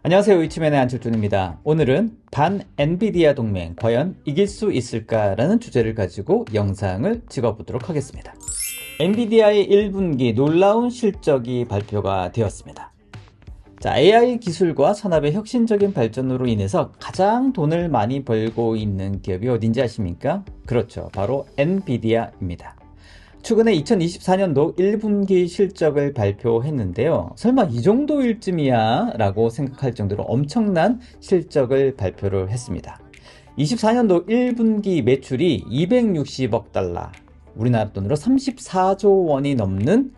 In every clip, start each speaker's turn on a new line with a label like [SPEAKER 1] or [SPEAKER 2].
[SPEAKER 1] 안녕하세요. 이치맨의 안철준입니다. 오늘은 반 엔비디아 동맹 과연 이길 수 있을까라는 주제를 가지고 영상을 찍어보도록 하겠습니다. 엔비디아의 1분기 놀라운 실적이 발표가 되었습니다. 자, AI 기술과 산업의 혁신적인 발전으로 인해서 가장 돈을 많이 벌고 있는 기업이 어딘지 아십니까? 그렇죠. 바로 엔비디아입니다. 최근에 2024년도 1분기 실적을 발표했는데요. 설마 이 정도일 쯤이야? 라고 생각할 정도로 엄청난 실적을 발표를 했습니다. 24년도 1분기 매출이 260억 달러, 우리나라 돈으로 34조 원이 넘는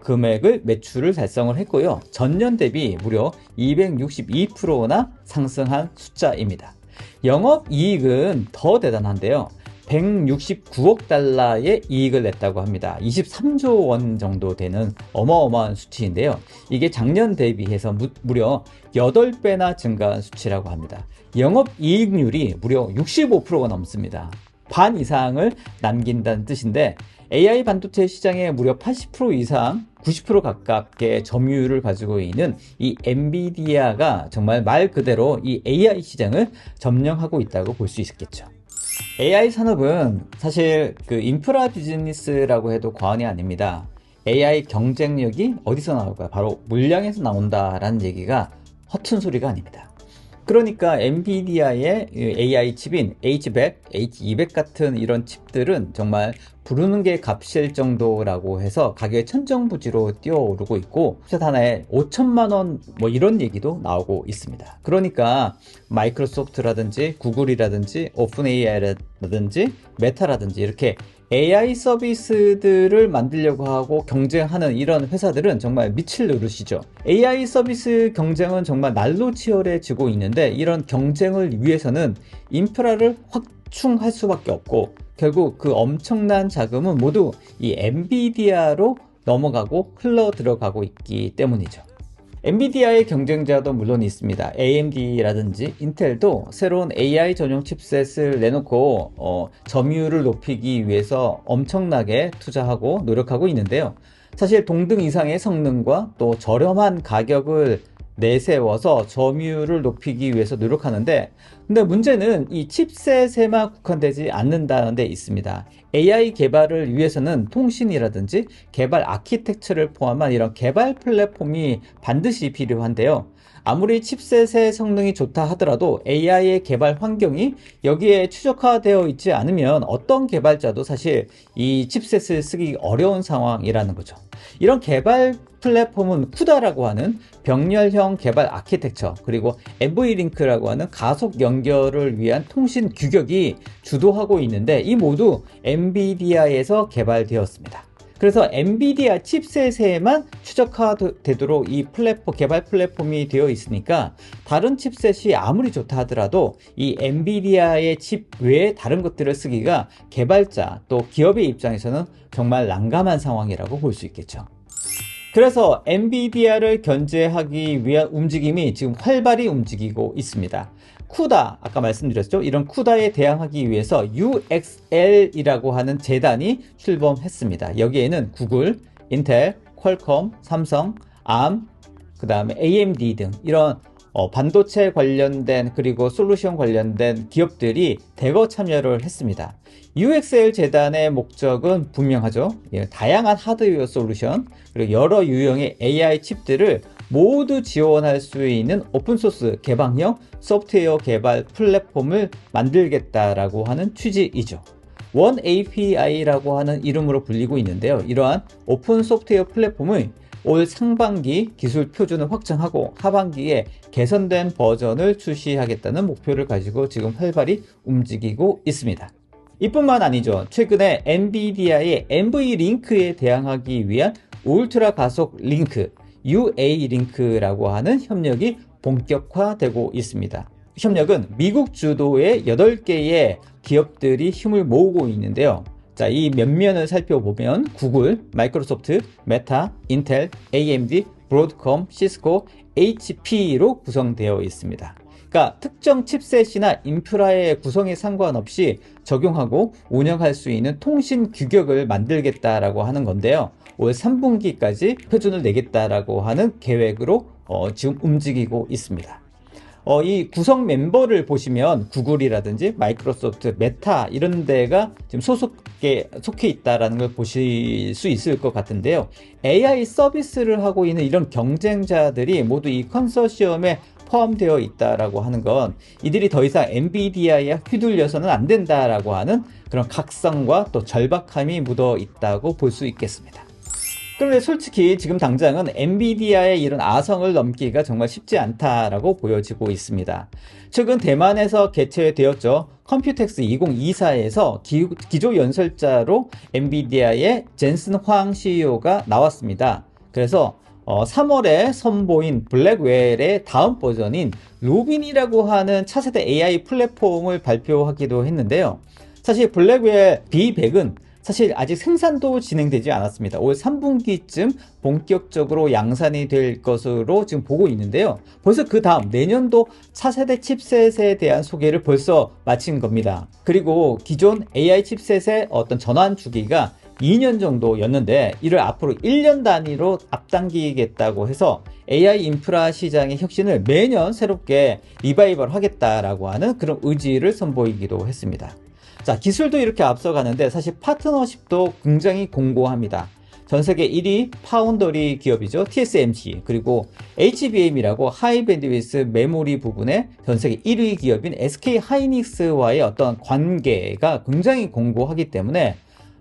[SPEAKER 1] 금액을 매출을 달성을 했고요. 전년 대비 무려 262%나 상승한 숫자입니다. 영업이익은 더 대단한데요. 169억 달러의 이익을 냈다고 합니다. 23조 원 정도 되는 어마어마한 수치인데요. 이게 작년 대비해서 무려 8배나 증가한 수치라고 합니다. 영업이익률이 무려 65%가 넘습니다. 반 이상을 남긴다는 뜻인데 AI 반도체 시장의 무려 80% 이상 90% 가깝게 점유율을 가지고 있는 이 엔비디아가 정말 말 그대로 이 AI 시장을 점령하고 있다고 볼 수 있겠죠. AI 산업은 사실 그 인프라 비즈니스라고 해도 과언이 아닙니다. AI 경쟁력이 어디서 나올까요? 바로 물량에서 나온다라는 얘기가 허튼 소리가 아닙니다. 그러니까 엔비디아의 AI 칩인 H100, H200 같은 이런 칩들은 정말 부르는 게 값일 정도라고 해서 가격이 천정부지로 뛰어오르고 있고 칩 하나에 5천만 원 뭐 이런 얘기도 나오고 있습니다. 그러니까 마이크로소프트라든지 구글이라든지 오픈 AI라든지 메타라든지 이렇게 AI 서비스들을 만들려고 하고 경쟁하는 이런 회사들은 정말 미칠 노릇이죠. AI 서비스 경쟁은 정말 날로 치열해지고 있는데 이런 경쟁을 위해서는 인프라를 확충할 수밖에 없고 결국 그 엄청난 자금은 모두 이 엔비디아로 넘어가고 흘러 들어가고 있기 때문이죠. 엔비디아의 경쟁자도 물론 있습니다. AMD라든지 인텔도 새로운 AI 전용 칩셋을 내놓고 점유율을 높이기 위해서 엄청나게 투자하고 노력하고 있는데요. 사실 동등 이상의 성능과 또 저렴한 가격을 내세워서 점유율을 높이기 위해서 노력하는데 근데 문제는 이 칩셋에만 국한되지 않는다는 데 있습니다. AI 개발을 위해서는 통신이라든지 개발 아키텍처를 포함한 이런 개발 플랫폼이 반드시 필요한데요. 아무리 칩셋의 성능이 좋다 하더라도 AI의 개발 환경이 여기에 최적화되어 있지 않으면 어떤 개발자도 사실 이 칩셋을 쓰기 어려운 상황이라는 거죠. 이런 개발 플랫폼은 쿠다라고 하는 병렬형 개발 아키텍처 그리고 NVLink라고 하는 가속 연결을 위한 통신 규격이 주도하고 있는데 이 모두 엔비디아에서 개발되었습니다. 그래서 엔비디아 칩셋에만 최적화되도록 이 개발 플랫폼이 되어 있으니까 다른 칩셋이 아무리 좋다 하더라도 이 엔비디아의 칩 외에 다른 것들을 쓰기가 개발자 또 기업의 입장에서는 정말 난감한 상황이라고 볼 수 있겠죠. 그래서 엔비디아를 견제하기 위한 움직임이 지금 활발히 움직이고 있습니다. 쿠다, 아까 말씀드렸죠? 이런 쿠다에 대항하기 위해서 UXL이라고 하는 재단이 출범했습니다. 여기에는 구글, 인텔, 퀄컴, 삼성, ARM, 그 다음에 AMD 등 이런 반도체 관련된 그리고 솔루션 관련된 기업들이 대거 참여를 했습니다. UXL 재단의 목적은 분명하죠. 다양한 하드웨어 솔루션 그리고 여러 유형의 AI 칩들을 모두 지원할 수 있는 오픈소스 개방형 소프트웨어 개발 플랫폼을 만들겠다라고 하는 취지이죠. 원 API라고 하는 이름으로 불리고 있는데요. 이러한 오픈 소프트웨어 플랫폼을 올 상반기 기술 표준을 확정하고 하반기에 개선된 버전을 출시하겠다는 목표를 가지고 지금 활발히 움직이고 있습니다. 이뿐만 아니죠. 최근에 엔비디아의 NVLink에 대항하기 위한 울트라 가속 링크 UA링크라고 하는 협력이 본격화되고 있습니다. 협력은 미국 주도의 8개의 기업들이 힘을 모으고 있는데요. 자, 이 면면을 살펴보면 구글, 마이크로소프트, 메타, 인텔, AMD, 브로드컴, 시스코, HP로 구성되어 있습니다. 그러니까 특정 칩셋이나 인프라의 구성에 상관없이 적용하고 운영할 수 있는 통신 규격을 만들겠다라고 하는 건데요. 올 3분기까지 표준을 내겠다라고 하는 계획으로 지금 움직이고 있습니다. 이 구성 멤버를 보시면 구글이라든지 마이크로소프트, 메타 이런 데가 지금 속해 있다라는 걸 보실 수 있을 것 같은데요. AI 서비스를 하고 있는 이런 경쟁자들이 모두 이 컨소시엄에 포함되어 있다라고 하는 건 이들이 더 이상 엔비디아에 휘둘려서는 안 된다라고 하는 그런 각성과 또 절박함이 묻어 있다고 볼 수 있겠습니다. 그런데 솔직히 지금 당장은 엔비디아의 이런 아성을 넘기기가 정말 쉽지 않다라고 보여지고 있습니다. 최근 대만에서 개최되었죠. 컴퓨텍스 2024에서 기조 연설자로 엔비디아의 젠슨 황 CEO가 나왔습니다. 그래서 3월에 선보인 블랙웰의 다음 버전인 루빈이라고 하는 차세대 AI 플랫폼을 발표하기도 했는데요. 사실 블랙웰 B100은 사실 아직 생산도 진행되지 않았습니다. 올 3분기쯤 본격적으로 양산이 될 것으로 지금 보고 있는데요. 벌써 그 다음 내년도 차세대 칩셋에 대한 소개를 벌써 마친 겁니다. 그리고 기존 AI 칩셋의 어떤 전환 주기가 2년 정도였는데 이를 앞으로 1년 단위로 앞당기겠다고 해서 AI 인프라 시장의 혁신을 매년 새롭게 리바이벌 하겠다라고 하는 그런 의지를 선보이기도 했습니다. 자, 기술도 이렇게 앞서가는데 사실 파트너십도 굉장히 공고합니다. 전 세계 1위 파운더리 기업이죠. TSMC, 그리고 HBM이라고 하이 밴드위스 메모리 부분에 전 세계 1위 기업인 SK 하이닉스와의 어떤 관계가 굉장히 공고하기 때문에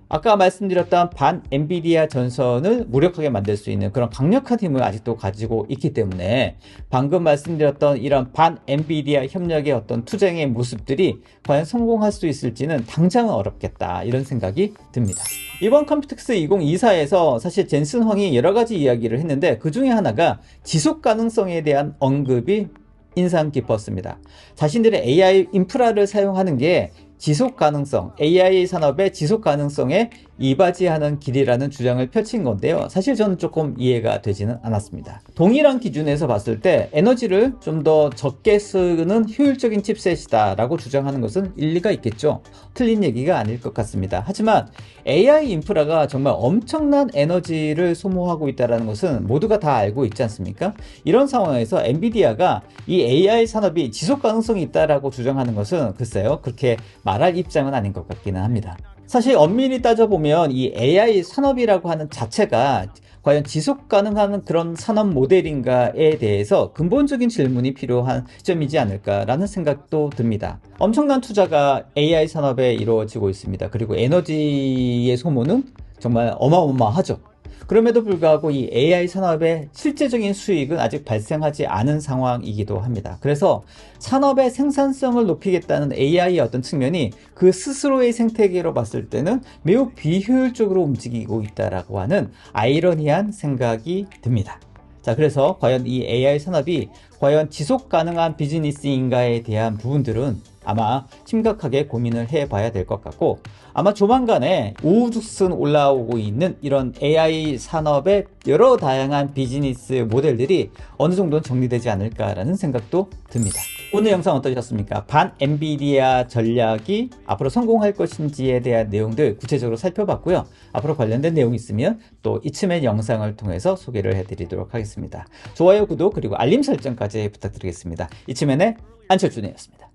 [SPEAKER 1] 아까 말씀드렸던 반 엔비디아 전선을 무력하게 만들 수 있는 그런 강력한 힘을 아직도 가지고 있기 때문에 방금 말씀드렸던 이런 반 엔비디아 협력의 어떤 투쟁의 모습들이 과연 성공할 수 있을지는 당장은 어렵겠다, 이런 생각이 듭니다. 이번 컴퓨텍스 2024에서 사실 젠슨 황이 여러 가지 이야기를 했는데 그 중에 하나가 지속 가능성에 대한 언급이 인상 깊었습니다. 자신들의 AI 인프라를 사용하는 게 지속 가능성, AI 산업의 지속 가능성에 이바지하는 길이라는 주장을 펼친 건데요. 사실 저는 조금 이해가 되지는 않았습니다. 동일한 기준에서 봤을 때 에너지를 좀 더 적게 쓰는 효율적인 칩셋이다 라고 주장하는 것은 일리가 있겠죠. 틀린 얘기가 아닐 것 같습니다. 하지만 AI 인프라가 정말 엄청난 에너지를 소모하고 있다는 것은 모두가 다 알고 있지 않습니까? 이런 상황에서 엔비디아가 이 AI 산업이 지속 가능성이 있다라고 주장하는 것은 글쎄요, 그렇게 말할 입장은 아닌 것 같기는 합니다. 사실 엄밀히 따져보면 이 AI 산업이라고 하는 자체가 과연 지속 가능한 그런 산업 모델인가에 대해서 근본적인 질문이 필요한 시점이지 않을까라는 생각도 듭니다. 엄청난 투자가 AI 산업에 이루어지고 있습니다. 그리고 에너지의 소모는 정말 어마어마하죠. 그럼에도 불구하고 이 AI 산업의 실제적인 수익은 아직 발생하지 않은 상황이기도 합니다. 그래서 산업의 생산성을 높이겠다는 AI의 어떤 측면이 그 스스로의 생태계로 봤을 때는 매우 비효율적으로 움직이고 있다라고 하는 아이러니한 생각이 듭니다. 자, 그래서 과연 이 AI 산업이 과연 지속 가능한 비즈니스인가에 대한 부분들은 아마 심각하게 고민을 해봐야 될 것 같고, 아마 조만간에 우후죽순 올라오고 있는 이런 AI 산업의 여러 다양한 비즈니스 모델들이 어느 정도는 정리되지 않을까라는 생각도 듭니다. 오늘 영상 어떠셨습니까? 반 엔비디아 전략이 앞으로 성공할 것인지에 대한 내용들 구체적으로 살펴봤고요. 앞으로 관련된 내용이 있으면 또 이쯤의 영상을 통해서 소개를 해드리도록 하겠습니다. 좋아요, 구독, 그리고 알림 설정까지 부탁드리겠습니다. 이쯤엔의 안철준이었습니다.